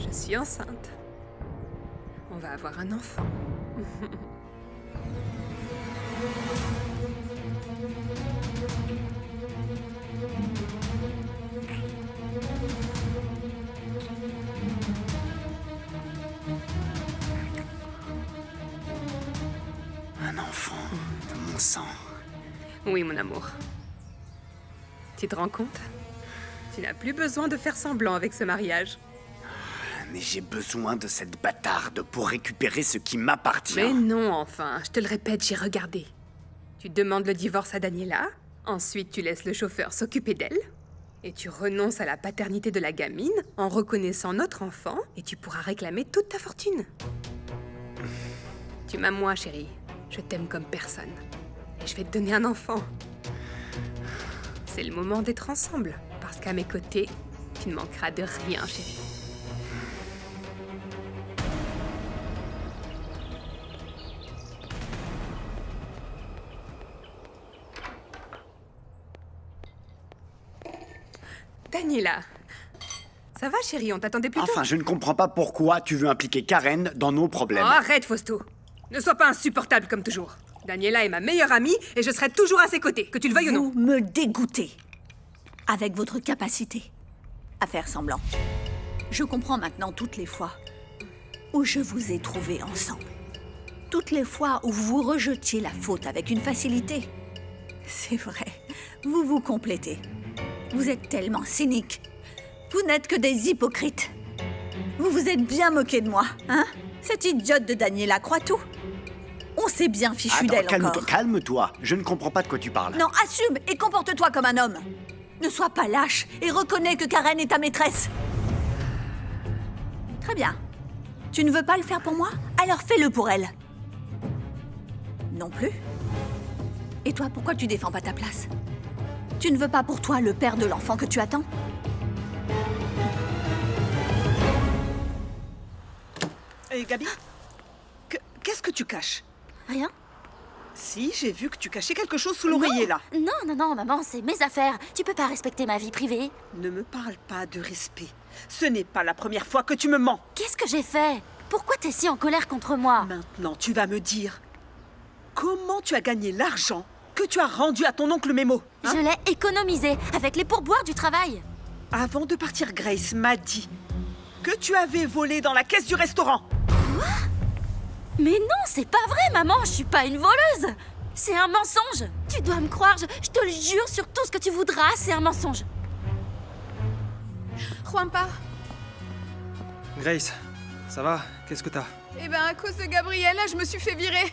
Je suis enceinte. On va avoir un enfant. Un enfant de mon sang. Oui, mon amour. Tu te rends compte? Tu n'as plus besoin de faire semblant avec ce mariage. Mais j'ai besoin de cette bâtarde pour récupérer ce qui m'appartient. Mais non, enfin, je te le répète, j'ai regardé. Tu demandes le divorce à Daniela, ensuite tu laisses le chauffeur s'occuper d'elle, et tu renonces à la paternité de la gamine en reconnaissant notre enfant, et tu pourras réclamer toute ta fortune. Tu m'aimes moi, chérie. Je t'aime comme personne. Et je vais te donner un enfant. C'est le moment d'être ensemble, parce qu'à mes côtés, tu ne manqueras de rien, chérie. Daniela, ça va chérie, on t'attendait plus tôt. Enfin, je ne comprends pas pourquoi tu veux impliquer Karen dans nos problèmes. Oh, arrête Fausto. Ne sois pas insupportable comme toujours. Daniela est ma meilleure amie et je serai toujours à ses côtés, que tu le veuilles ou non. Vous me dégoûtez avec votre capacité à faire semblant. Je comprends maintenant toutes les fois où je vous ai trouvés ensemble. Toutes les fois où vous vous rejetiez la faute avec une facilité. C'est vrai, vous vous complétez. Vous êtes tellement cynique. Vous n'êtes que des hypocrites. Vous vous êtes bien moqué de moi, hein? Cette idiote de Daniela croit tout. On s'est bien fichu d'elle encore. Calme-toi. Je ne comprends pas de quoi tu parles. Non, assume et comporte-toi comme un homme. Ne sois pas lâche et reconnais que Karen est ta maîtresse. Très bien. Tu ne veux pas le faire pour moi? Alors fais-le pour elle. Non plus? Et toi, pourquoi tu défends pas ta place? Tu ne veux pas pour toi le père de l'enfant que tu attends? Hé, Gabi, qu'est-ce que tu caches? Rien? Si, j'ai vu que tu cachais quelque chose sous l'oreiller, là. Non, maman, c'est mes affaires. Tu peux pas respecter ma vie privée. Ne me parle pas de respect. Ce n'est pas la première fois que tu me mens. Qu'est-ce que j'ai fait? Pourquoi t'es si en colère contre moi? Maintenant, tu vas me dire comment tu as gagné l'argent que tu as rendu à ton oncle Mémo, hein? Je l'ai économisé avec les pourboires du travail. Avant de partir, Grace m'a dit que tu avais volé dans la caisse du restaurant. Mais non, c'est pas vrai, maman, je suis pas une voleuse. C'est un mensonge. Tu dois me croire, je te le jure sur tout ce que tu voudras, c'est un mensonge. Juanpa, Grace, ça va? Qu'est-ce que t'as? eh ben à cause de Gabriella, je me suis fait virer.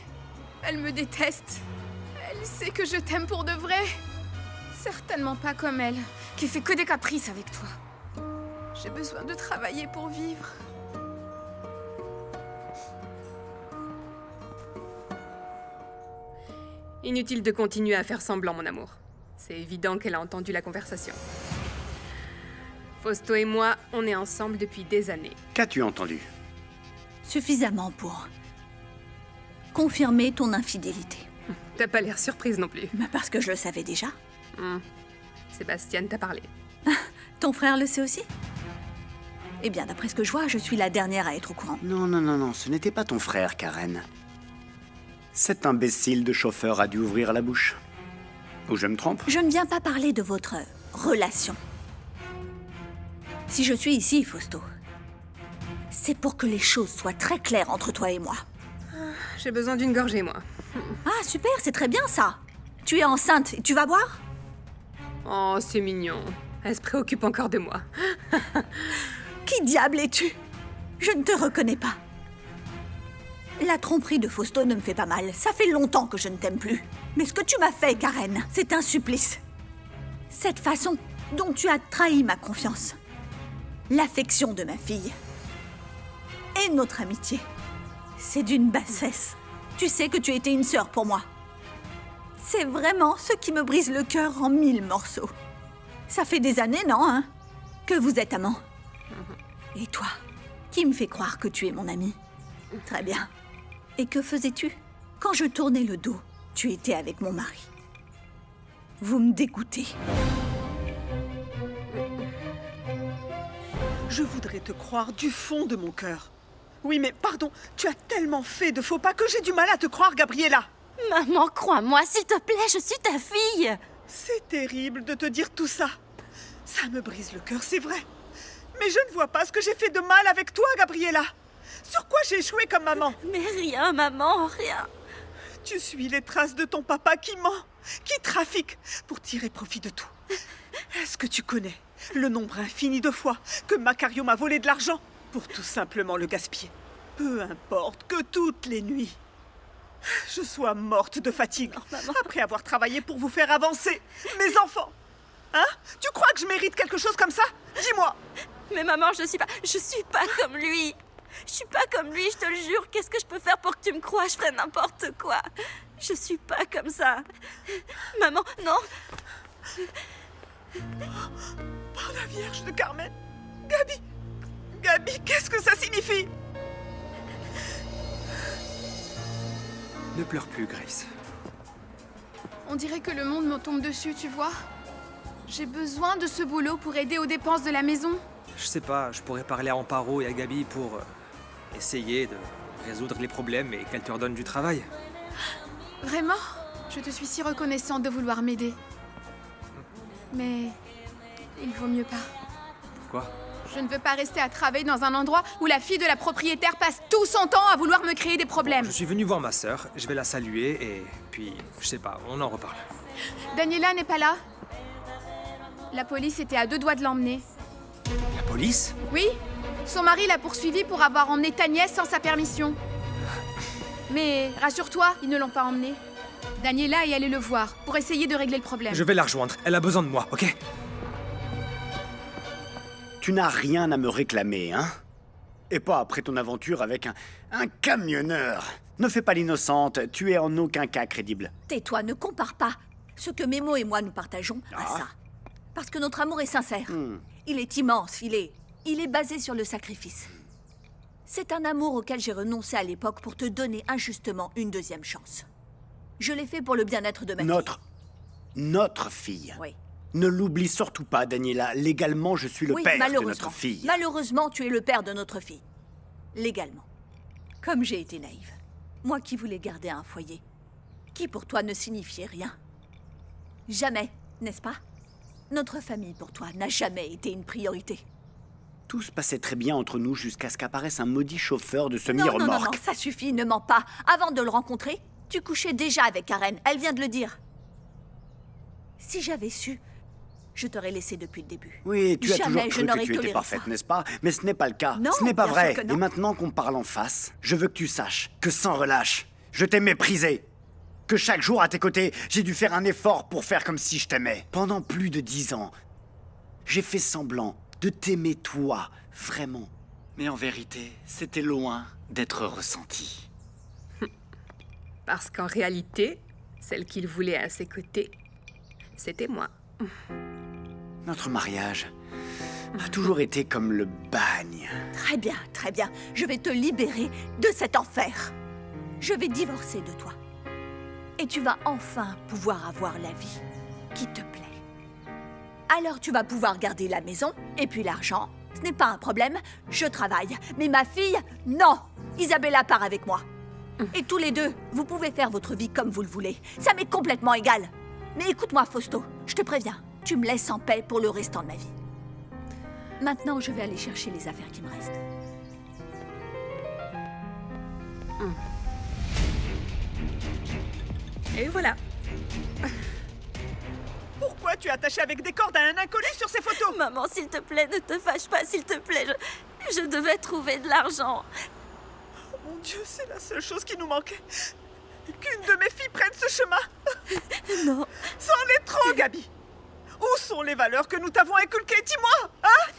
Elle me déteste. Elle sait que je t'aime pour de vrai. Certainement pas comme elle, qui fait que des caprices avec toi. J'ai besoin de travailler pour vivre. Inutile de continuer à faire semblant, mon amour. C'est évident qu'elle a entendu la conversation. Fausto et moi, on est ensemble depuis des années. Qu'as-tu entendu? Suffisamment pour confirmer ton infidélité. T'as pas l'air surprise non plus. Mais parce que je le savais déjà. Sébastien t'a parlé. Ton frère le sait aussi? Eh bien, d'après ce que je vois, je suis la dernière à être au courant. Non, ce n'était pas ton frère, Karen. Cet imbécile de chauffeur a dû ouvrir la bouche. Ou je me trompe? Je ne viens pas parler de votre relation. Si je suis ici, Fausto, c'est pour que les choses soient très claires entre toi et moi. J'ai besoin d'une gorgée, moi. Ah, super, c'est très bien ça. Tu es enceinte et tu vas boire? Oh, c'est mignon. Elle se préoccupe encore de moi. Qui diable es-tu? Je ne te reconnais pas. La tromperie de Fausto ne me fait pas mal. Ça fait longtemps que je ne t'aime plus. Mais ce que tu m'as fait, Karen, c'est un supplice. Cette façon dont tu as trahi ma confiance, l'affection de ma fille et notre amitié, c'est d'une bassesse. Tu sais que tu étais une sœur pour moi. C'est vraiment ce qui me brise le cœur en 1000 morceaux. Ça fait des années, non, hein, que vous êtes amants. Et toi, qui me fait croire que tu es mon ami? Très bien. Et que faisais-tu? Quand je tournais le dos, tu étais avec mon mari. Vous me dégoûtez. Je voudrais te croire du fond de mon cœur. Oui, mais pardon, tu as tellement fait de faux pas que j'ai du mal à te croire, Gabriella. Maman, crois-moi, s'il te plaît, je suis ta fille. C'est terrible de te dire tout ça. Ça me brise le cœur, c'est vrai. Mais je ne vois pas ce que j'ai fait de mal avec toi, Gabriella. Sur quoi j'ai échoué comme maman? Mais rien, maman, rien. Tu suis les traces de ton papa qui ment, qui trafique pour tirer profit de tout. Est-ce que tu connais le nombre infini de fois que Macario m'a volé de l'argent pour tout simplement le gaspiller? Peu importe que toutes les nuits, je sois morte de fatigue après avoir travaillé pour vous faire avancer, mes enfants. Hein? Tu crois que je mérite quelque chose comme ça? Dis-moi. Mais maman, je suis pas comme lui. Je suis pas comme lui, je te le jure. Qu'est-ce que je peux faire pour que tu me croies? Je ferais n'importe quoi. Je suis pas comme ça. Maman, non. Par la Vierge de Carmen. Gabi, qu'est-ce que ça signifie? Ne pleure plus, Grace. On dirait que le monde me tombe dessus, tu vois. J'ai besoin de ce boulot pour aider aux dépenses de la maison. Je sais pas, je pourrais parler à Amparo et à Gabi pour essayer de résoudre les problèmes et qu'elles te redonnent du travail. Vraiment? Je te suis si reconnaissante de vouloir m'aider. Mais il vaut mieux pas. Pourquoi? Je ne veux pas rester à travailler dans un endroit où la fille de la propriétaire passe tout son temps à vouloir me créer des problèmes. Je suis venu voir ma sœur, je vais la saluer et puis, je sais pas, on en reparle. Daniela n'est pas là. La police était à 2 doigts de l'emmener. La police? Oui, son mari l'a poursuivi pour avoir emmené ta nièce sans sa permission. Mais rassure-toi, ils ne l'ont pas emmenée. Daniela est allée le voir pour essayer de régler le problème. Je vais la rejoindre, elle a besoin de moi, ok? Tu n'as rien à me réclamer, hein? Et pas après ton aventure avec un camionneur. Ne fais pas l'innocente, tu es en aucun cas crédible. Tais-toi, ne compare pas ce que Memo et moi nous partageons à ça. Parce que notre amour est sincère. Il est immense, il est basé sur le sacrifice. C'est un amour auquel j'ai renoncé à l'époque pour te donner injustement une deuxième chance. Je l'ai fait pour le bien-être de ma fille. Notre fille. Oui. Ne l'oublie surtout pas, Daniela. Légalement, je suis le Oui, père de malheureusement. notre fille. Malheureusement, tu es le père de notre fille. Légalement. Comme j'ai été naïve. Moi qui voulais garder un foyer. Qui pour toi ne signifiait rien. Jamais, n'est-ce pas? Notre famille pour toi n'a jamais été une priorité. Tout se passait très bien entre nous jusqu'à ce qu'apparaisse un maudit chauffeur de Non, semi-remorque. ça suffit, ne mens pas. Avant de le rencontrer, tu couchais déjà avec Karen. Elle vient de le dire. Si j'avais su, je t'aurais laissé depuis le début. Oui, tu as Jamais toujours je cru n'aurais que tu étais toléré parfaite, ça. n'est-ce pas? Mais ce n'est pas le cas. Non, ce n'est pas bien vrai. sûr que non. Et maintenant qu'on parle en face, je veux que tu saches que sans relâche, je t'ai méprisé. Que chaque jour à tes côtés, j'ai dû faire un effort pour faire comme si je t'aimais. Pendant plus de 10 ans, j'ai fait semblant de t'aimer toi, vraiment. Mais en vérité, c'était loin d'être ressenti. Parce qu'en réalité, celle qu'il voulait à ses côtés, c'était moi. Notre mariage a toujours été comme le bagne. Très bien, très bien. Je vais te libérer de cet enfer. Je vais divorcer de toi. Et tu vas enfin pouvoir avoir la vie qui te plaît. Alors tu vas pouvoir garder la maison et puis l'argent. Ce n'est pas un problème, je travaille. Mais ma fille, non! Isabella part avec moi. Et tous les deux, vous pouvez faire votre vie comme vous le voulez. Ça m'est complètement égal. Mais écoute-moi, Fausto, je te préviens. Tu me laisses en paix pour le restant de ma vie. Maintenant, je vais aller chercher les affaires qui me restent. Et voilà. Pourquoi tu es attaché avec des cordes à un inconnu sur ces photos? Maman, s'il te plaît, ne te fâche pas, s'il te plaît. Je devais trouver de l'argent. Oh mon Dieu, c'est la seule chose qui nous manquait. Qu'une de mes filles prenne ce chemin. Non. C'en est trop, Gabi. Où sont les valeurs que nous t'avons inculquées? Dis-moi, hein?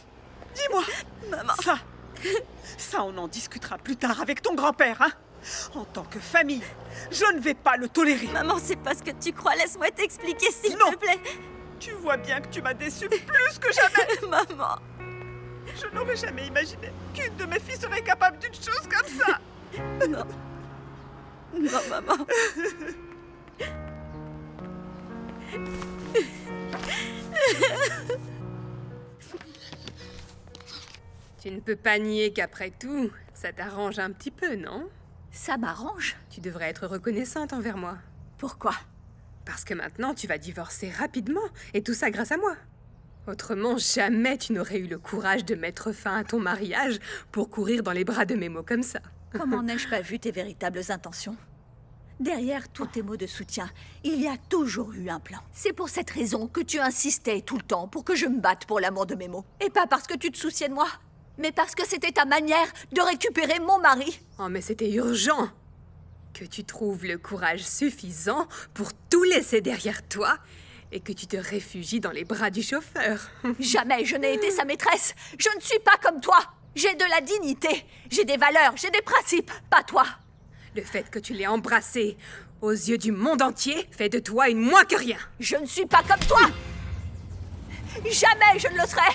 Dis-moi. Maman. Ça, on en discutera plus tard avec ton grand-père, hein? En tant que famille, je ne vais pas le tolérer. Maman, c'est pas ce que tu crois. Laisse-moi t'expliquer, s'il Non. te plaît. Tu vois bien que tu m'as déçue plus que jamais. Maman. Je n'aurais jamais imaginé qu'une de mes filles serait capable d'une chose comme ça. Non. Non, maman. Tu ne peux pas nier qu'après tout, ça t'arrange un petit peu, non? Ça m'arrange. Tu devrais être reconnaissante envers moi. Pourquoi? Parce que maintenant, tu vas divorcer rapidement, et tout ça grâce à moi. Autrement, jamais tu n'aurais eu le courage de mettre fin à ton mariage pour courir dans les bras de Memo comme ça. Comment n'ai-je pas vu tes véritables intentions? Derrière tous tes mots de soutien, il y a toujours eu un plan. C'est pour cette raison que tu insistais tout le temps pour que je me batte pour l'amour de Memo. Et pas parce que tu te souciais de moi, mais parce que c'était ta manière de récupérer mon mari. Oh, mais c'était urgent que tu trouves le courage suffisant pour tout laisser derrière toi et que tu te réfugies dans les bras du chauffeur. Jamais je n'ai été sa maîtresse. Je ne suis pas comme toi. J'ai de la dignité, j'ai des valeurs, j'ai des principes, pas toi. Le fait que tu l'aies embrassé aux yeux du monde entier fait de toi une moins que rien. Je ne suis pas comme toi. Jamais je ne le serai.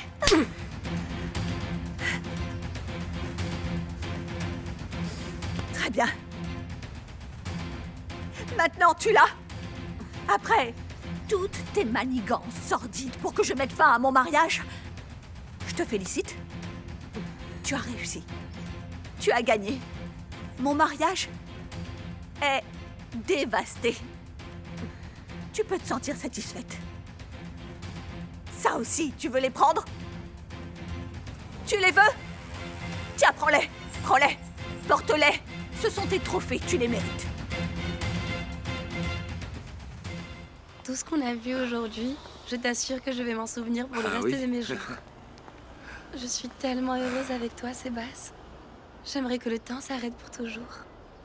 Très bien. Maintenant, tu l'as. Après toutes tes manigances sordides pour que je mette fin à mon mariage, je te félicite. Tu as réussi. Tu as gagné. Mon mariage est dévasté. Tu peux te sentir satisfaite. Ça aussi, tu veux les prendre? Tu les veux? Tiens, prends-les. Prends-les. Porte-les. Ce sont tes trophées, tu les mérites. Tout ce qu'on a vu aujourd'hui, je t'assure que je vais m'en souvenir pour le reste de mes jours. Je suis tellement heureuse avec toi, Sébastien. J'aimerais que le temps s'arrête pour toujours.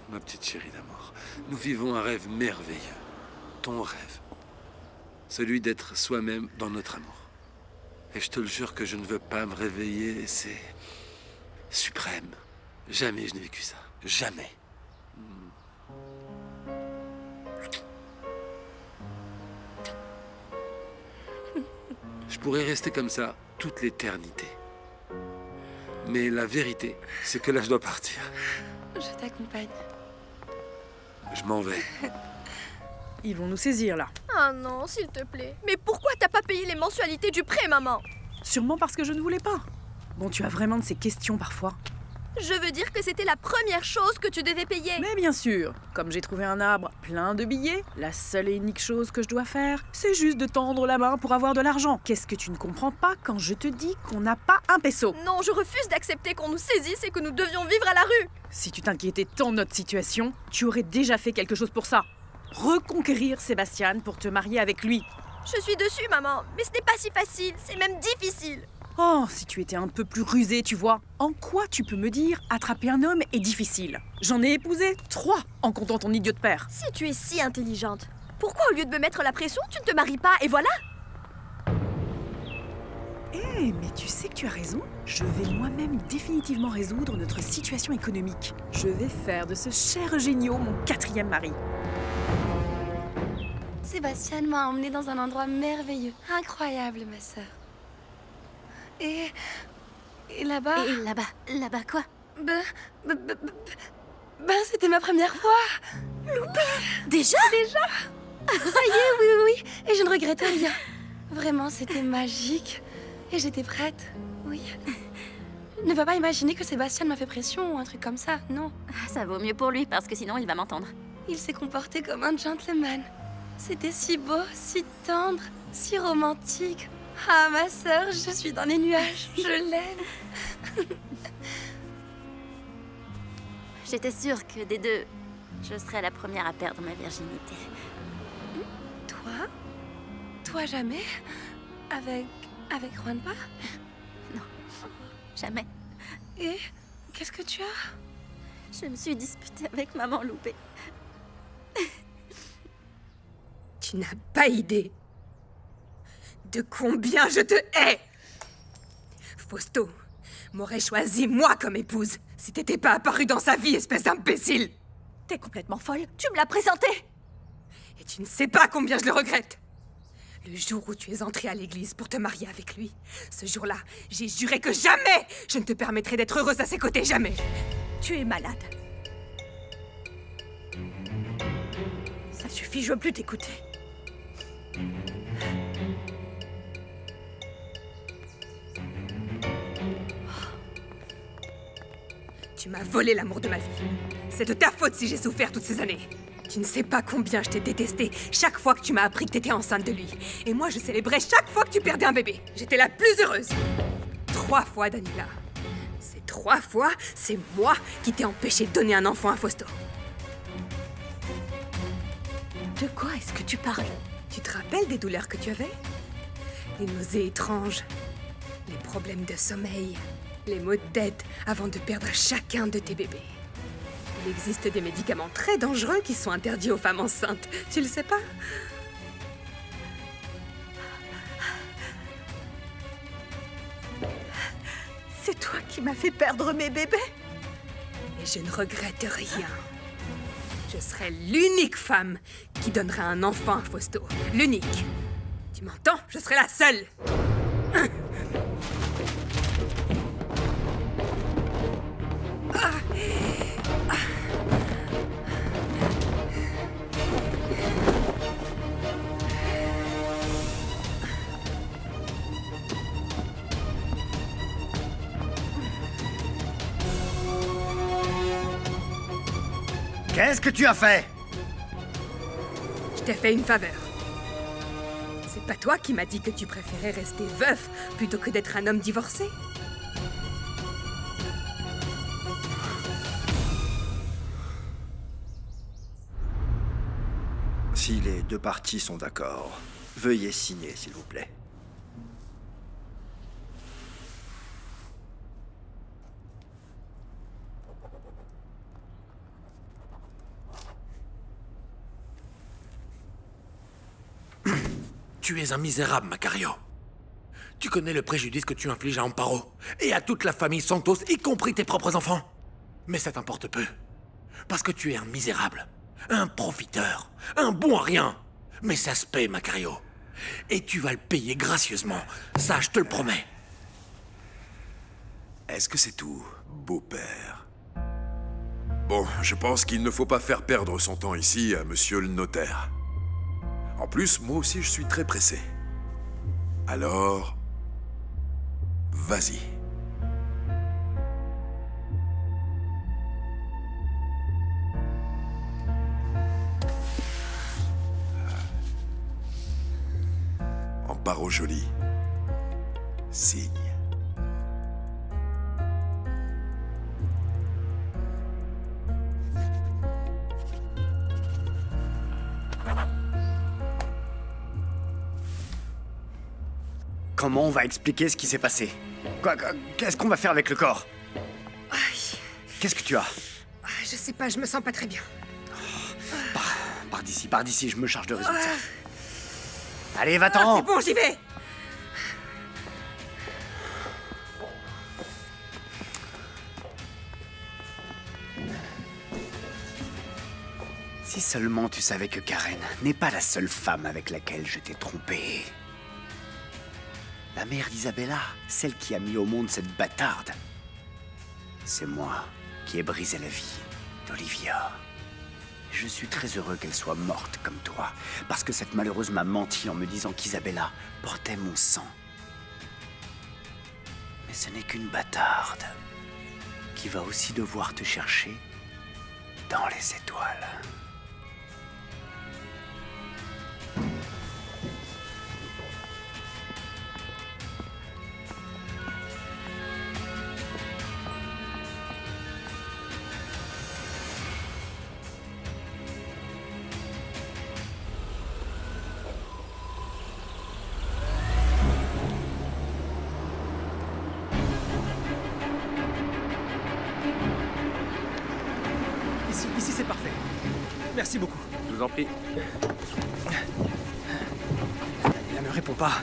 Ma petite chérie d'amour, nous vivons un rêve merveilleux. Ton rêve. Celui d'être soi-même dans notre amour. Et je te le jure que je ne veux pas me réveiller, c'est suprême. Jamais je n'ai vécu ça. Jamais. Je pourrais rester comme ça toute l'éternité. Mais la vérité, c'est que là, je dois partir. Je t'accompagne. Je m'en vais. Ils vont nous saisir, là. Ah non, s'il te plaît. Mais pourquoi t'as pas payé les mensualités du prêt, maman? Sûrement parce que je ne voulais pas. Bon, tu as vraiment de ces questions parfois. Je veux dire que c'était la première chose que tu devais payer. Mais bien sûr, comme j'ai trouvé un arbre plein de billets, la seule et unique chose que je dois faire, c'est juste de tendre la main pour avoir de l'argent. Qu'est-ce que tu ne comprends pas quand je te dis qu'on n'a pas un peso? Non, je refuse d'accepter qu'on nous saisisse et que nous devions vivre à la rue. Si tu t'inquiétais tant de notre situation, tu aurais déjà fait quelque chose pour ça. Reconquérir Sébastien pour te marier avec lui. Je suis dessus, maman, mais ce n'est pas si facile, c'est même difficile. Oh, si tu étais un peu plus rusé, tu vois. En quoi tu peux me dire attraper un homme est difficile? J'en ai épousé 3 en comptant ton idiot de père. Si tu es si intelligente, pourquoi au lieu de me mettre la pression, tu ne te maries pas et voilà? Eh, mais tu sais que tu as raison. Je vais moi-même définitivement résoudre notre situation économique. Je vais faire de ce cher Génio mon 4e mari. Sébastien m'a emmenée dans un endroit merveilleux. Incroyable, ma sœur. Et là-bas... Et là-bas quoi? Ben, c'était ma première fois. Déjà? Ça y est, oui, oui, oui. Et je ne regrette rien. Vraiment, c'était magique. Et j'étais prête, oui. Ne va pas imaginer que Sébastien m'a fait pression ou un truc comme ça, non. Ça vaut mieux pour lui, parce que sinon il va m'entendre. Il s'est comporté comme un gentleman. C'était si beau, si tendre, si romantique. Ah, ma sœur, je suis dans les nuages. Je l'aime. J'étais sûre que des deux, je serais la première à perdre ma virginité. Toi? Toi jamais? Avec Juanpa? Non, jamais. Et qu'est-ce que tu as? Je me suis disputée avec maman Loupé. Tu n'as pas idée de combien je te hais. Fausto m'aurait choisi moi comme épouse si t'étais pas apparu dans sa vie, espèce d'imbécile. T'es complètement folle. Tu me l'as présenté. Et tu ne sais pas combien je le regrette. Le jour où tu es entrée à l'église pour te marier avec lui, ce jour-là, j'ai juré que jamais je ne te permettrai d'être heureuse à ses côtés, jamais. Tu es malade. Ça suffit, je veux plus t'écouter. Tu m'as volé l'amour de ma vie. C'est de ta faute si j'ai souffert toutes ces années. Tu ne sais pas combien je t'ai détesté chaque fois que tu m'as appris que t'étais enceinte de lui. Et moi, je célébrais chaque fois que tu perdais un bébé. J'étais la plus heureuse. 3 fois, Daniela. Ces 3 fois, c'est moi qui t'ai empêché de donner un enfant à Fausto. De quoi est-ce que tu parles? Tu te rappelles des douleurs que tu avais? Les nausées étranges, les problèmes de sommeil, les maux de tête avant de perdre chacun de tes bébés. Il existe des médicaments très dangereux qui sont interdits aux femmes enceintes. Tu le sais pas? C'est toi qui m'as fait perdre mes bébés? Et je ne regrette rien. Je serai l'unique femme qui donnera un enfant à Fausto. L'unique. Tu m'entends? Je serai la seule. Qu'est-ce que tu as fait? Je t'ai fait une faveur. C'est pas toi qui m'as dit que tu préférais rester veuf plutôt que d'être un homme divorcé? Si les 2 parties sont d'accord, veuillez signer, s'il vous plaît. Tu es un misérable, Macario. Tu connais le préjudice que tu infliges à Amparo et à toute la famille Santos, y compris tes propres enfants. Mais ça t'importe peu. Parce que tu es un misérable, un profiteur, un bon à rien. Mais ça se paie, Macario. Et tu vas le payer gracieusement. Ça, je te le promets. Est-ce que c'est tout, beau-père? Bon, je pense qu'il ne faut pas faire perdre son temps ici à monsieur le notaire. En plus, moi aussi, je suis très pressé. Alors, vas-y. Amparo Jolie. Signe. Comment on va expliquer ce qui s'est passé? Qu'est-ce qu'on va faire avec le corps? Aïe. Qu'est-ce que tu as? Je sais pas, je me sens pas très bien. Pars d'ici, je me charge de résoudre ça. Allez, va-t'en! C'est bon, j'y vais! Si seulement tu savais que Karen n'est pas la seule femme avec laquelle je t'ai trompé. La mère d'Isabella, celle qui a mis au monde cette bâtarde. C'est moi qui ai brisé la vie d'Olivia. Je suis très heureux qu'elle soit morte comme toi, parce que cette malheureuse m'a menti en me disant qu'Isabella portait mon sang. Mais ce n'est qu'une bâtarde qui va aussi devoir te chercher dans les étoiles. Ici c'est parfait. Merci beaucoup. Je vous en prie. Elle me répond pas.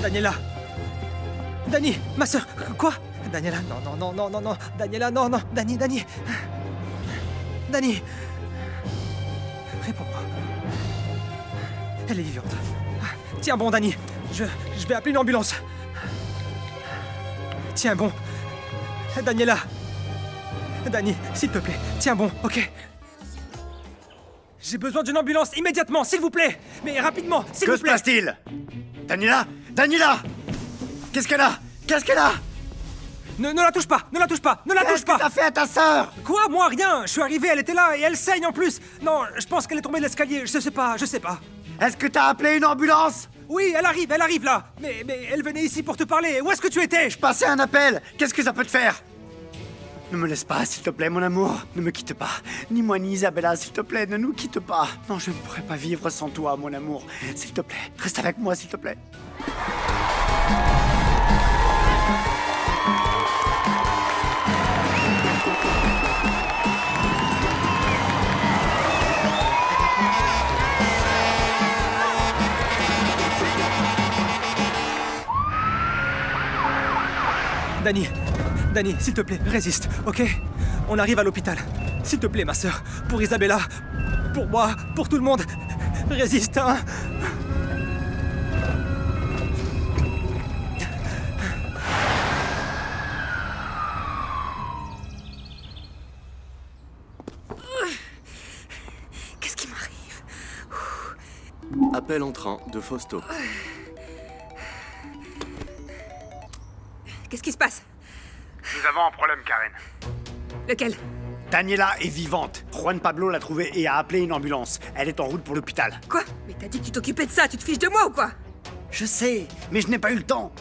Daniela. Dani, ma sœur. Quoi? Daniela, non. Daniela, non. Dani. Dani. Réponds-moi. Elle est vivante. Tiens bon, Dani. Je vais appeler une ambulance. Tiens bon. Daniela. Dani, s'il te plaît. Tiens bon, ok. J'ai besoin d'une ambulance immédiatement, s'il vous plaît. Mais rapidement, s'il vous plaît. Que se passe-t-il? Daniela! Daniela! Qu'est-ce qu'elle a? Qu'est-ce qu'elle a? Ne la touche pas! Ne la touche pas! Ne la touche Qu'est-ce que pas! t'as fait à ta sœur? Quoi? Moi, rien! Je suis arrivé, elle était là et elle saigne en plus! Non, je pense qu'elle est tombée de l'escalier, je sais pas. Est-ce que t'as appelé une ambulance? Oui, elle arrive là! Mais elle venait ici pour te parler, où est-ce que tu étais? Je passais un appel! Qu'est-ce que ça peut te faire? Ne me laisse pas, s'il te plaît, mon amour. Ne me quitte pas. Ni moi, ni Isabella, s'il te plaît, ne nous quitte pas. Non, je ne pourrais pas vivre sans toi, mon amour. S'il te plaît, reste avec moi, s'il te plaît. Dani, s'il te plaît, résiste, ok? On arrive à l'hôpital. S'il te plaît, ma sœur, pour Isabella, pour moi, pour tout le monde, résiste, hein? Qu'est-ce qui m'arrive? Appel entrant de Fausto. Qu'est-ce qui se passe? Nous avons un problème, Karen. Lequel? Daniela est vivante. Juan Pablo l'a trouvée et a appelé une ambulance. Elle est en route pour l'hôpital. Quoi? Mais t'as dit que tu t'occupais de ça, tu te fiches de moi ou quoi? Je sais, mais je n'ai pas eu le temps.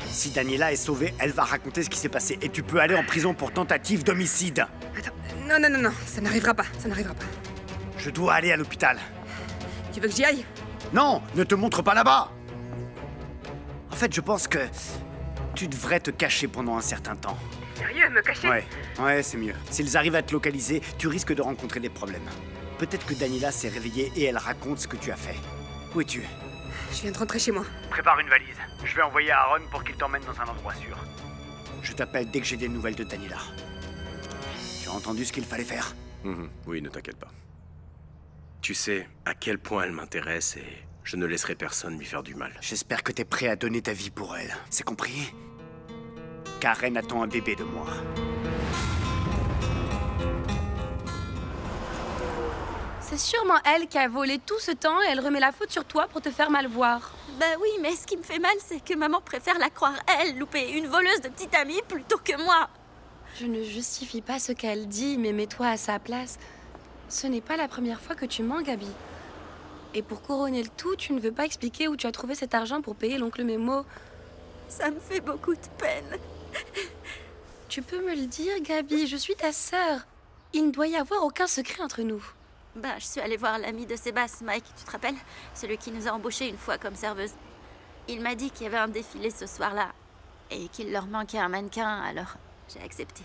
Si Daniela est sauvée, elle va raconter ce qui s'est passé et tu peux aller en prison pour tentative d'homicide. Attends, non, ça n'arrivera pas, Je dois aller à l'hôpital. Tu veux que j'y aille? Non, ne te montre pas là-bas. En fait, je pense que tu devrais te cacher pendant un certain temps. Sérieux, me cacher? Ouais, c'est mieux. S'ils arrivent à te localiser, tu risques de rencontrer des problèmes. Peut-être que Daniela s'est réveillée et elle raconte ce que tu as fait. Où es-tu? Je viens de rentrer chez moi. Prépare une valise. Je vais envoyer Aaron pour qu'il t'emmène dans un endroit sûr. Je t'appelle dès que j'ai des nouvelles de Daniela. Tu as entendu ce qu'il fallait faire? Oui, ne t'inquiète pas. Tu sais à quel point elle m'intéresse et je ne laisserai personne lui faire du mal. J'espère que t'es prêt à donner ta vie pour elle. C'est compris? Karen attend un bébé de moi. C'est sûrement elle qui a volé tout ce temps et elle remet la faute sur toi pour te faire mal voir. Bah oui, mais ce qui me fait mal, c'est que maman préfère la croire elle, louper une voleuse de petite amie, plutôt que moi. Je ne justifie pas ce qu'elle dit, mais mets-toi à sa place. Ce n'est pas la première fois que tu mens, Gabi. Et pour couronner le tout, tu ne veux pas expliquer où tu as trouvé cet argent pour payer l'oncle Mémo. Ça me fait beaucoup de peine. Tu peux me le dire, Gabi, je suis ta sœur. Il ne doit y avoir aucun secret entre nous. Bah, je suis allée voir l'ami de Sébastien, Mike, tu te rappelles? Celui qui nous a embauchés une fois comme serveuse. Il m'a dit qu'il y avait un défilé ce soir-là et qu'il leur manquait un mannequin, alors j'ai accepté.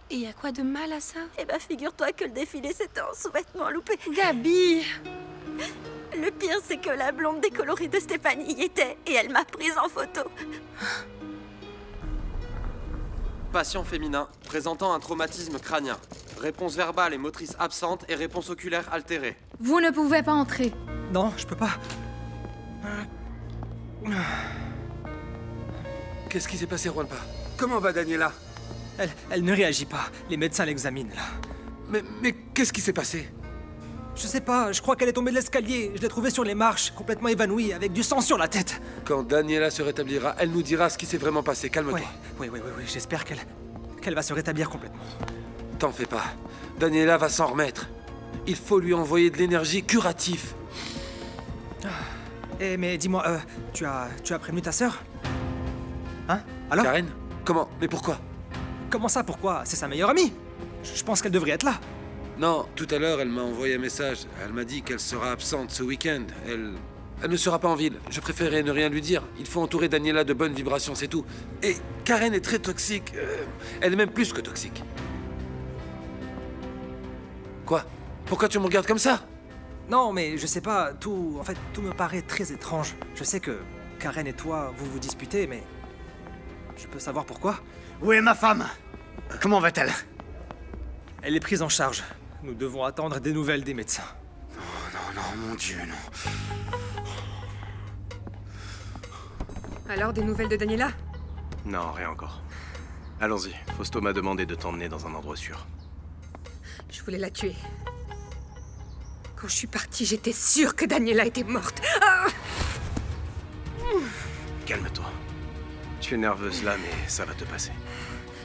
Et y a quoi de mal à ça? Eh ben, figure-toi que le défilé, c'était en sous-vêtements loupés. Gabi! Le pire, c'est que la blonde décolorée de Stéphanie y était et elle m'a prise en photo. Patient féminin présentant un traumatisme crânien. Réponse verbale et motrice absente et réponse oculaire altérée. Vous ne pouvez pas entrer. Non, je peux pas. Qu'est-ce qui s'est passé, Juanpa? Comment va Daniela? Elle ne réagit pas. Les médecins l'examinent, là. Mais qu'est-ce qui s'est passé? Je sais pas, je crois qu'elle est tombée de l'escalier. Je l'ai trouvée sur les marches, complètement évanouie, avec du sang sur la tête. Quand Daniela se rétablira, elle nous dira ce qui s'est vraiment passé. Calme-toi. Oui, j'espère qu'elle va se rétablir complètement. T'en fais pas. Daniela va s'en remettre. Il faut lui envoyer de l'énergie curative. Eh, mais dis-moi, tu as prévenu ta sœur? Hein? Alors? Karen? Comment? Mais pourquoi? Comment ça, pourquoi? C'est sa meilleure amie. Je pense qu'elle devrait être là. Non, tout à l'heure, elle m'a envoyé un message. Elle m'a dit qu'elle sera absente ce week-end. Elle ne sera pas en ville. Je préférais ne rien lui dire. Il faut entourer Daniela de bonnes vibrations, c'est tout. Et Karen est très toxique. Elle est même plus que toxique. Quoi? Pourquoi tu me regardes comme ça? Non, mais je sais pas, tout me paraît très étrange. Je sais que Karen et toi, vous vous disputez, mais je peux savoir pourquoi? Où est ma femme? Comment va-t-elle? Elle est prise en charge. Nous devons attendre des nouvelles des médecins. Non, mon Dieu, non. Alors, des nouvelles de Daniela? Non, rien encore. Allons-y, Fausto m'a demandé de t'emmener dans un endroit sûr. Je voulais la tuer. Quand je suis partie, j'étais sûre que Daniela était morte. Ah! Calme-toi. Tu es nerveuse là, mais ça va te passer.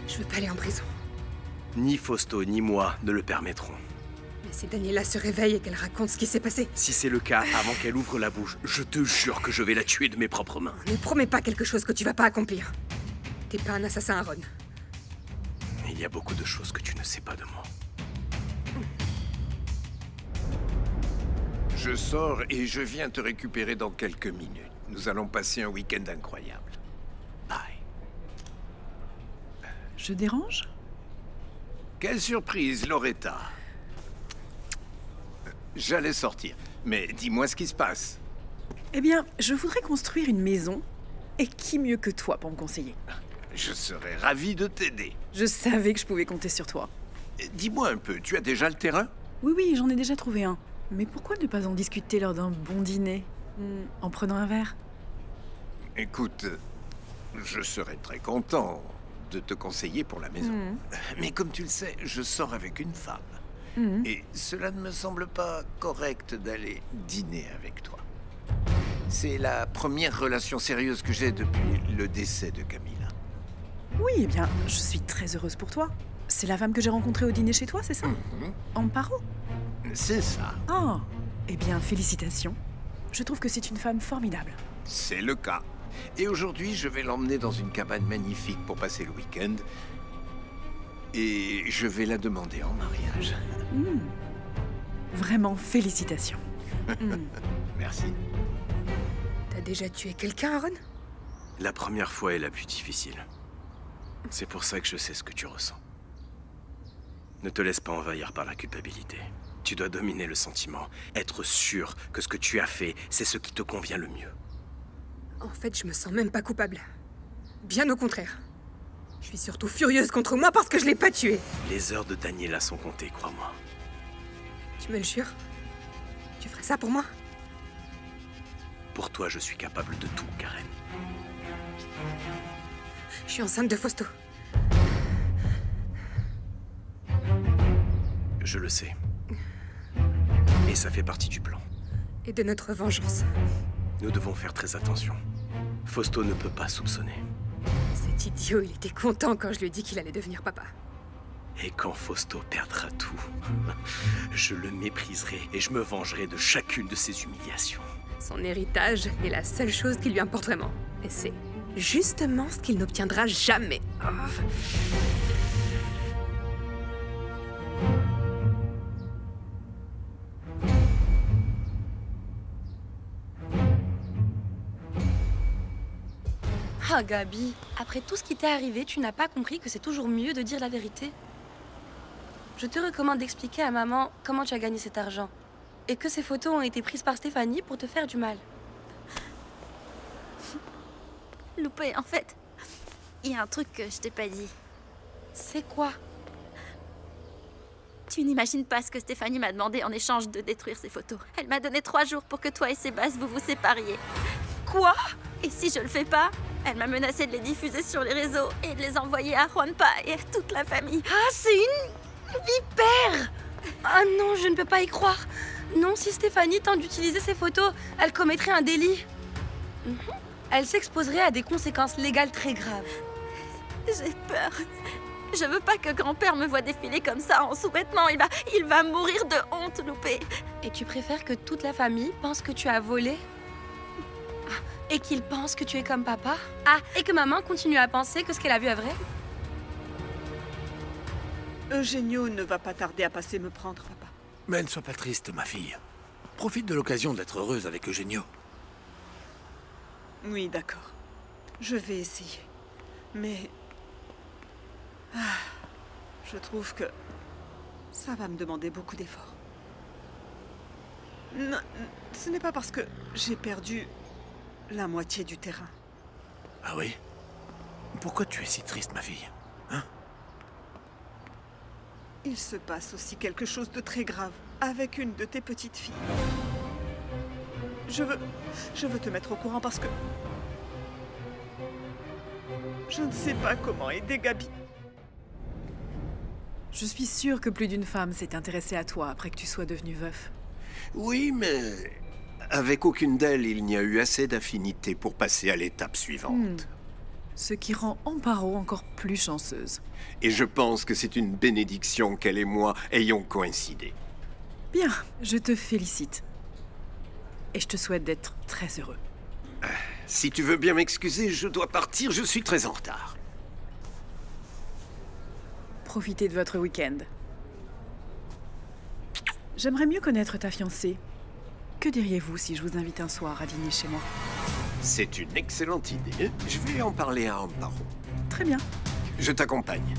Je veux pas aller en prison. Ni Fausto ni moi ne le permettront. Mais si Daniela se réveille et qu'elle raconte ce qui s'est passé... Si c'est le cas, avant qu'elle ouvre la bouche, je te jure que je vais la tuer de mes propres mains. Ne promets pas quelque chose que tu vas pas accomplir. T'es pas un assassin, Aaron. Il y a beaucoup de choses que tu ne sais pas de moi. Je sors et je viens te récupérer dans quelques minutes. Nous allons passer un week-end incroyable. Bye. Je dérange? Quelle surprise, Loretta. J'allais sortir, mais dis-moi ce qui se passe. Eh bien, je voudrais construire une maison. Et qui mieux que toi pour me conseiller? Je serais ravi de t'aider. Je savais que je pouvais compter sur toi. Dis-moi un peu, tu as déjà le terrain? Oui, j'en ai déjà trouvé un. Mais pourquoi ne pas en discuter lors d'un bon dîner? En prenant un verre? Écoute, je serais très content de te conseiller pour la maison. Mais comme tu le sais, je sors avec une femme. Et cela ne me semble pas correct d'aller dîner avec toi. C'est la première relation sérieuse que j'ai depuis le décès de Camilla. Oui, eh bien, je suis très heureuse pour toi. C'est la femme que j'ai rencontrée au dîner chez toi, c'est ça? Amparo? C'est ça. Oh, eh bien, félicitations. Je trouve que c'est une femme formidable. C'est le cas. Et aujourd'hui, je vais l'emmener dans une cabane magnifique pour passer le week-end. Et je vais la demander en mariage. Vraiment, félicitations. Merci. T'as déjà tué quelqu'un, Aaron? La première fois est la plus difficile. C'est pour ça que je sais ce que tu ressens. Ne te laisse pas envahir par la culpabilité. Tu dois dominer le sentiment, être sûr que ce que tu as fait, c'est ce qui te convient le mieux. En fait, je me sens même pas coupable. Bien au contraire. Je suis surtout furieuse contre moi parce que je l'ai pas tué. Les heures de Daniela sont comptées, crois-moi. Tu me le jures? Tu ferais ça pour moi? Pour toi, je suis capable de tout, Karen. Je suis enceinte de Fausto. Je le sais. Et ça fait partie du plan. Et de notre vengeance. Nous devons faire très attention. Fausto ne peut pas soupçonner. Cet idiot, il était content quand je lui ai dit qu'il allait devenir papa. Et quand Fausto perdra tout, je le mépriserai et je me vengerai de chacune de ses humiliations. Son héritage est la seule chose qui lui importe vraiment. Et c'est justement ce qu'il n'obtiendra jamais. Ah, Gabi, après tout ce qui t'est arrivé, tu n'as pas compris que c'est toujours mieux de dire la vérité? Je te recommande d'expliquer à maman comment tu as gagné cet argent. Et que ces photos ont été prises par Stéphanie pour te faire du mal. Loupé, en fait, il y a un truc que je t'ai pas dit. C'est quoi? Tu n'imagines pas ce que Stéphanie m'a demandé en échange de détruire ces photos. Elle m'a donné 3 jours pour que toi et Sébastien vous sépariez. Quoi? Et si je le fais pas, elle m'a menacé de les diffuser sur les réseaux et de les envoyer à Juanpa et à toute la famille. Ah, c'est une vipère! Ah non, je ne peux pas y croire. Non, si Stéphanie tente d'utiliser ces photos, elle commettrait un délit. Elle s'exposerait à des conséquences légales très graves. J'ai peur. Je veux pas que grand-père me voie défiler comme ça en sous-vêtements. Il va mourir de honte, Loupé. Et tu préfères que toute la famille pense que tu as volé? Et qu'il pense que tu es comme papa? Ah, et que maman continue à penser que ce qu'elle a vu est vrai? Eugenio ne va pas tarder à passer me prendre, papa. Mais ne sois pas triste, ma fille. Profite de l'occasion d'être heureuse avec Eugenio. Oui, d'accord. Je vais essayer. Mais... je trouve que ça va me demander beaucoup d'efforts. Non, ce n'est pas parce que j'ai perdu la moitié du terrain. Ah oui? Pourquoi tu es si triste, ma fille? Hein? Il se passe aussi quelque chose de très grave avec une de tes petites filles. Je veux te mettre au courant parce que... je ne sais pas comment aider Gabi. Je suis sûre que plus d'une femme s'est intéressée à toi après que tu sois devenu veuf. Oui, mais Avec aucune d'elles, il n'y a eu assez d'affinité pour passer à l'étape suivante. Ce qui rend Amparo encore plus chanceuse. Et je pense que c'est une bénédiction qu'elle et moi ayons coïncidé. Bien, je te félicite. Et je te souhaite d'être très heureux. Si tu veux bien m'excuser, je dois partir, je suis très en retard. Profitez de votre week-end. J'aimerais mieux connaître ta fiancée. Que diriez-vous si je vous invite un soir à dîner chez moi? C'est une excellente idée. Je vais en parler à Amparo. Très bien. Je t'accompagne.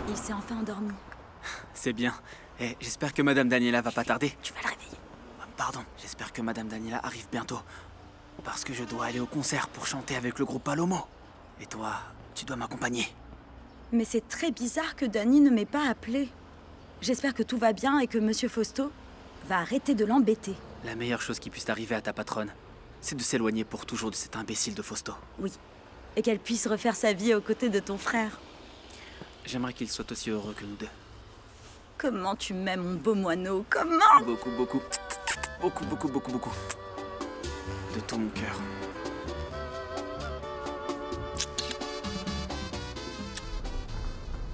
Il s'est enfin endormi. C'est bien. Et j'espère que Madame Daniela va pas tarder. Tu vas le réveiller. Pardon, j'espère que Madame Daniela arrive bientôt. Parce que je dois aller au concert pour chanter avec le groupe Palomo. Et toi, tu dois m'accompagner. Mais c'est très bizarre que Danny ne m'ait pas appelé. J'espère que tout va bien et que Monsieur Fausto va arrêter de l'embêter. La meilleure chose qui puisse arriver à ta patronne, c'est de s'éloigner pour toujours de cet imbécile de Fausto. Oui. Et qu'elle puisse refaire sa vie aux côtés de ton frère. J'aimerais qu'il soit aussi heureux que nous deux. Comment tu m'aimes, mon beau moineau, comment? Beaucoup, beaucoup. Beaucoup, beaucoup, beaucoup, beaucoup. De tout mon cœur.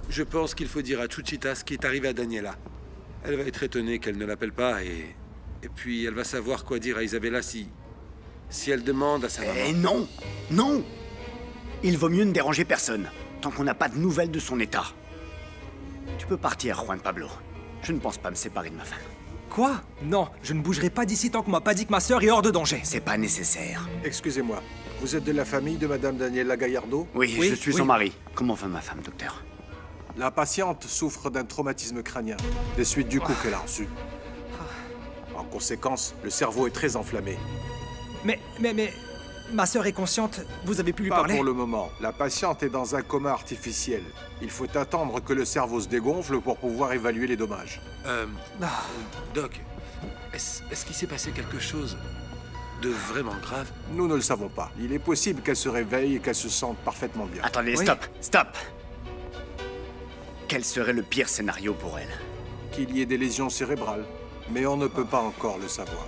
Je pense qu'il faut dire à Chuchita ce qui est arrivé à Daniela. Elle va être étonnée qu'elle ne l'appelle pas et puis elle va savoir quoi dire à Isabella si elle demande à sa maman. Eh non! Non! Il vaut mieux ne déranger personne, tant qu'on n'a pas de nouvelles de son état. Tu peux partir, Juan Pablo. Je ne pense pas me séparer de ma femme. Quoi? Non, je ne bougerai pas d'ici tant qu'on m'a pas dit que ma sœur est hors de danger. C'est pas nécessaire. Excusez-moi, vous êtes de la famille de Madame Daniela Gallardo? Oui, je suis son mari. Comment va ma femme, docteur? La patiente souffre d'un traumatisme crânien, des suites du coup qu'elle a reçu. En conséquence, le cerveau est très enflammé. Mais, ma sœur est consciente, vous avez pu lui parler? Pas pour le moment. La patiente est dans un coma artificiel. Il faut attendre que le cerveau se dégonfle pour pouvoir évaluer les dommages. Doc, est-ce qu'il s'est passé quelque chose de vraiment grave? Nous ne le savons pas. Il est possible qu'elle se réveille et qu'elle se sente parfaitement bien. Attendez, stop! Quel serait le pire scénario pour elle? Qu'il y ait des lésions cérébrales. Mais on ne peut pas encore le savoir.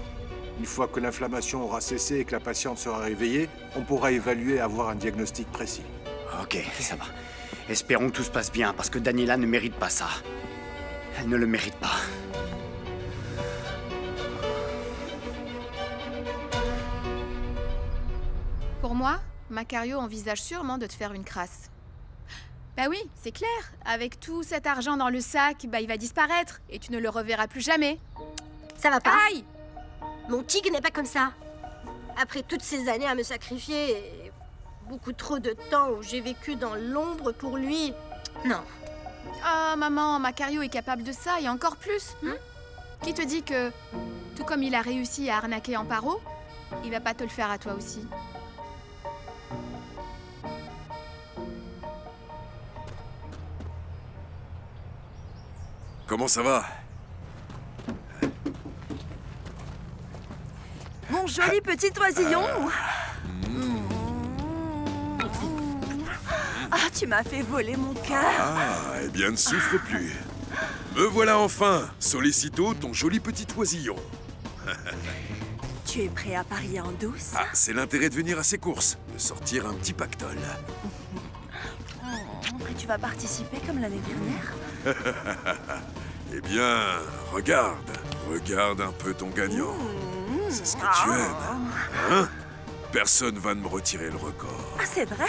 Une fois que l'inflammation aura cessé et que la patiente sera réveillée, on pourra évaluer et avoir un diagnostic précis. Ok, ça va. Espérons que tout se passe bien, parce que Daniela ne mérite pas ça. Elle ne le mérite pas. Pour moi, Macario envisage sûrement de te faire une crasse. Bah oui, c'est clair. Avec tout cet argent dans le sac, bah il va disparaître et tu ne le reverras plus jamais. Ça va pas. Aïe! Mon tigre n'est pas comme ça. Après toutes ces années à me sacrifier et beaucoup trop de temps où j'ai vécu dans l'ombre pour lui, non. Oh maman, Macario est capable de ça et encore plus. Qui te dit que, tout comme il a réussi à arnaquer Amparo, il va pas te le faire à toi aussi? Comment ça va? Mon joli petit oisillon. Ah, tu m'as fait voler mon cœur. Ah, eh bien, ne souffre plus. Me voilà enfin, Sollicito, ton joli petit oisillon. Tu es prêt à parier en douce? Ah, c'est l'intérêt de venir à ces courses, de sortir un petit pactole. Et tu vas participer comme l'année dernière? Eh bien, regarde un peu ton gagnant. C'est ce que tu aimes, hein? Personne va me retirer le record. Ah, c'est vrai?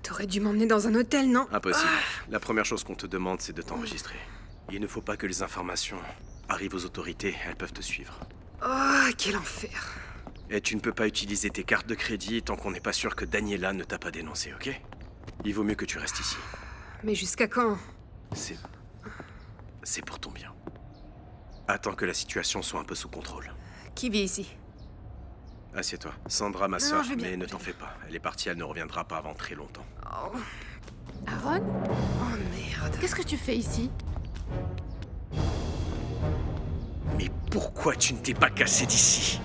T'aurais dû m'emmener dans un hôtel, non? Impossible. La première chose qu'on te demande, c'est de t'enregistrer. Il ne faut pas que les informations arrivent aux autorités, elles peuvent te suivre. Oh, quel enfer. Et tu ne peux pas utiliser tes cartes de crédit tant qu'on n'est pas sûr que Daniela ne t'a pas dénoncé, ok? Il vaut mieux que tu restes ici. Mais jusqu'à quand? C'est pour ton bien. Attends que la situation soit un peu sous contrôle. Qui vit ici? Assieds-toi. Sandra, ma Non, sœur, je vais bien, mais ne t'en fais pas. Elle est partie, elle ne reviendra pas avant très longtemps. Oh. Aaron? Oh merde. Qu'est-ce que tu fais ici? Mais pourquoi tu ne t'es pas cassé d'ici?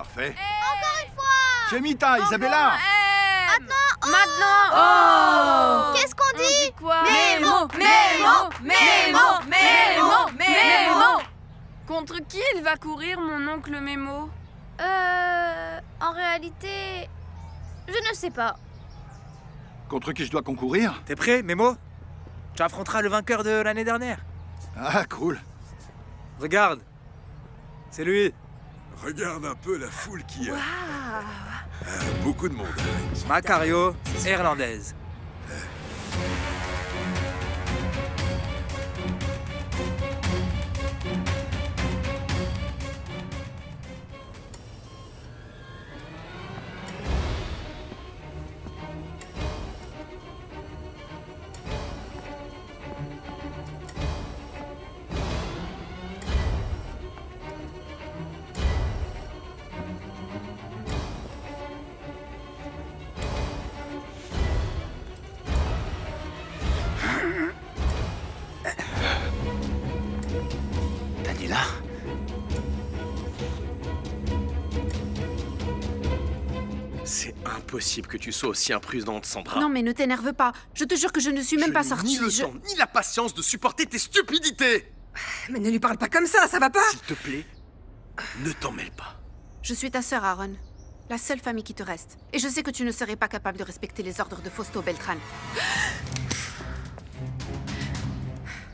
Parfait. Encore une fois! Chemita, Isabella! Maintenant Oh! Qu'est-ce qu'on dit? Quoi? Mémo! Mémo! Contre qui il va courir, mon oncle Mémo? En réalité... Je ne sais pas. Contre qui je dois concourir? T'es prêt, Mémo? Tu affronteras le vainqueur de l'année dernière. Ah, cool. Regarde. C'est lui. Regarde un peu la foule qui a. Beaucoup de monde. Macario, irlandaise. Daniela? C'est impossible que tu sois aussi imprudente, Sandra. Non, mais ne t'énerve pas. Je te jure que je ne suis même pas sortie. Ni le temps, ni la patience de supporter tes stupidités. Mais ne lui parle pas comme ça va pas? S'il te plaît, ne t'en mêle pas. Je suis ta sœur, Aaron. La seule famille qui te reste. Et je sais que tu ne serais pas capable de respecter les ordres de Fausto Beltran.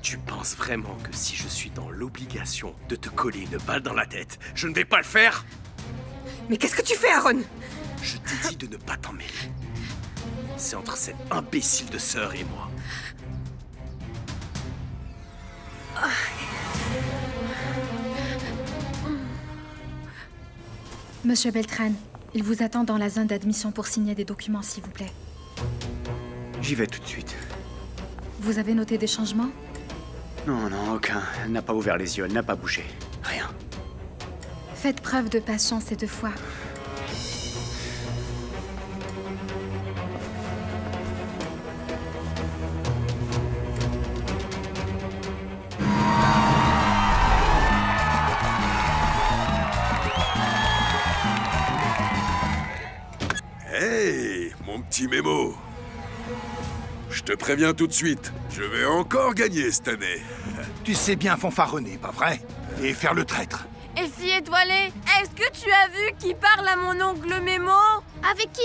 Tu penses vraiment que si je suis dans l'obligation de te coller une balle dans la tête, je ne vais pas le faire? Mais qu'est-ce que tu fais, Aaron? Je t'ai dit de ne pas t'en mêler. C'est entre cette imbécile de sœur et moi. Monsieur Beltran, il vous attend dans la zone d'admission pour signer des documents, s'il vous plaît. J'y vais tout de suite. Vous avez noté des changements? Non, aucun. Elle n'a pas ouvert les yeux, elle n'a pas bougé. Rien. Faites preuve de patience et de foi. Hey, mon petit Mémo. Je te préviens tout de suite, je vais encore gagner cette année. Tu sais bien fanfaronner, pas vrai? Et faire le traître. Et fille étoilée, est-ce que tu as vu qui parle à mon oncle Mémo? Avec qui?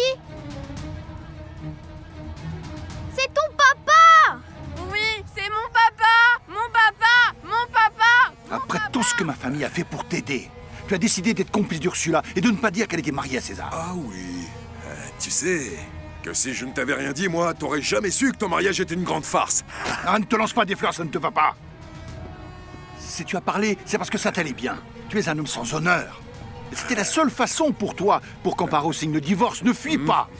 C'est ton papa! Oui, c'est mon papa! Mon papa! Mon papa! Après tout ce que ma famille a fait pour t'aider, tu as décidé d'être complice d'Ursula et de ne pas dire qu'elle était mariée à César. Ah oui, tu sais que si je ne t'avais rien dit, moi, t'aurais jamais su que ton mariage était une grande farce. Ah, ne te lance pas des fleurs, ça ne te va pas. Si tu as parlé, c'est parce que ça t'allait bien. Tu es un homme sans honneur. C'était la seule façon pour toi, pour qu'Amparo signe le divorce. Ne fuis pas.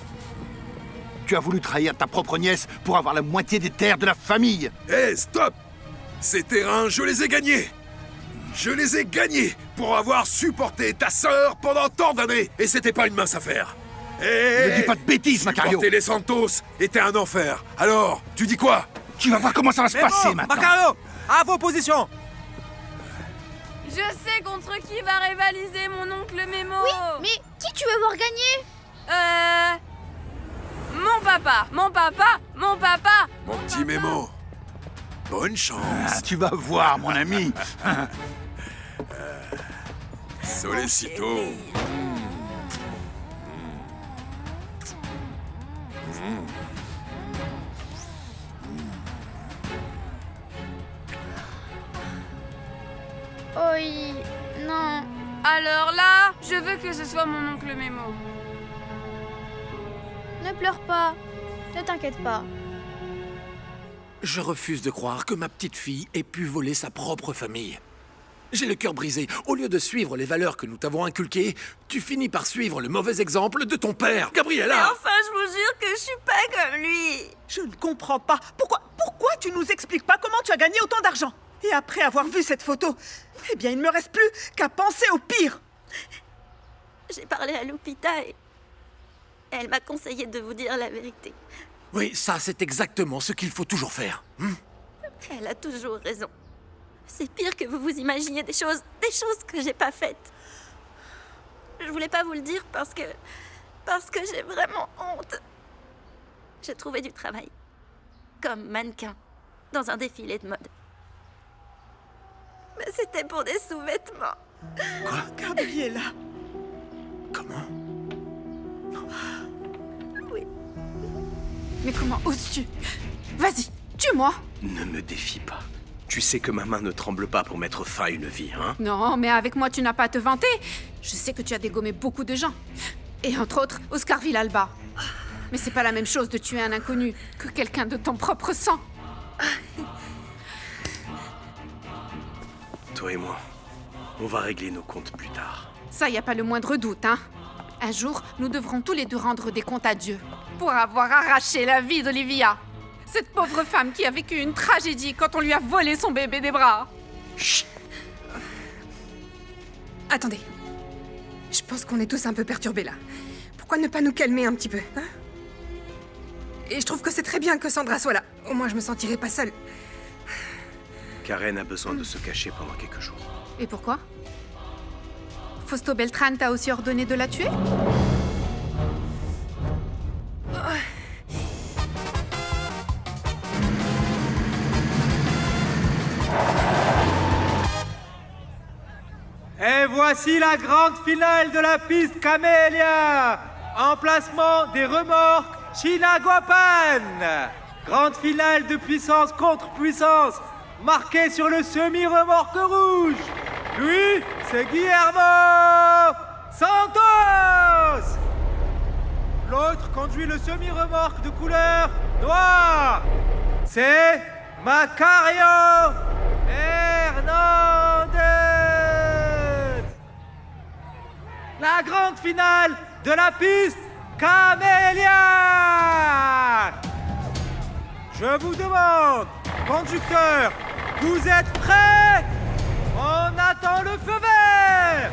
Tu as voulu trahir ta propre nièce pour avoir la moitié des terres de la famille. Hé, stop! Ces terrains, je les ai gagnés. Je les ai gagnés pour avoir supporté ta sœur pendant tant d'années. Et c'était pas une mince affaire. Ne dis pas de bêtises, Macario. Supporter les Santos était un enfer. Alors, tu dis quoi? Tu vas voir comment ça va se passer maintenant. Macario, à vos positions. Je sais contre qui va rivaliser mon oncle Mémo. Oui, mais qui tu veux voir gagner? Mon papa, mon papa, mon papa. Mon petit Mémo, bonne chance. Ah, tu vas voir, mon ami. Solicito. Oui, non. Alors là, je veux que ce soit mon oncle Mémo. Ne pleure pas. Ne t'inquiète pas. Je refuse de croire que ma petite fille ait pu voler sa propre famille. J'ai le cœur brisé. Au lieu de suivre les valeurs que nous t'avons inculquées, tu finis par suivre le mauvais exemple de ton père, Gabriella. Mais enfin, je vous jure que je suis pas comme lui. Je ne comprends pas. Pourquoi tu nous expliques pas comment tu as gagné autant d'argent? Et après avoir vu cette photo, eh bien, il ne me reste plus qu'à penser au pire. J'ai parlé à Lupita et elle m'a conseillé de vous dire la vérité. Oui, ça, c'est exactement ce qu'il faut toujours faire. Elle a toujours raison. C'est pire que vous vous imaginiez des choses que j'ai pas faites. Je voulais pas vous le dire parce que j'ai vraiment honte. J'ai trouvé du travail. Comme mannequin. Dans un défilé de mode. Mais c'était pour des sous-vêtements. Quoi? Gabriella. Comment? Oui. Mais comment oses-tu? Vas-y, tue-moi! Ne me défie pas. Tu sais que ma main ne tremble pas pour mettre fin à une vie, hein? Non, mais avec moi, tu n'as pas à te vanter. Je sais que tu as dégommé beaucoup de gens. Et entre autres, Oscar Villalba. Mais c'est pas la même chose de tuer un inconnu que quelqu'un de ton propre sang. Toi et moi, on va régler nos comptes plus tard. Ça, y a pas le moindre doute, hein. Un jour, nous devrons tous les deux rendre des comptes à Dieu pour avoir arraché la vie d'Olivia. Cette pauvre femme qui a vécu une tragédie quand on lui a volé son bébé des bras. Chut. Attendez. Je pense qu'on est tous un peu perturbés là. Pourquoi ne pas nous calmer un petit peu, hein? Et je trouve que c'est très bien que Sandra soit là. Au moins, je me sentirai pas seule. Karen a besoin de se cacher pendant quelques jours. Et pourquoi? Fausto Beltrán t'a aussi ordonné de la tuer? Et voici la grande finale de la piste Camélia. Emplacement des remorques Chinaguapan. Grande finale de puissance contre puissance, marquée sur le semi-remorque rouge. Lui, c'est Guillermo Santos. L'autre conduit le semi-remorque de couleur noire. C'est Macario Hernandez. La grande finale de la piste Camélia. Je vous demande, conducteur, vous êtes prêts? On attend le feu vert.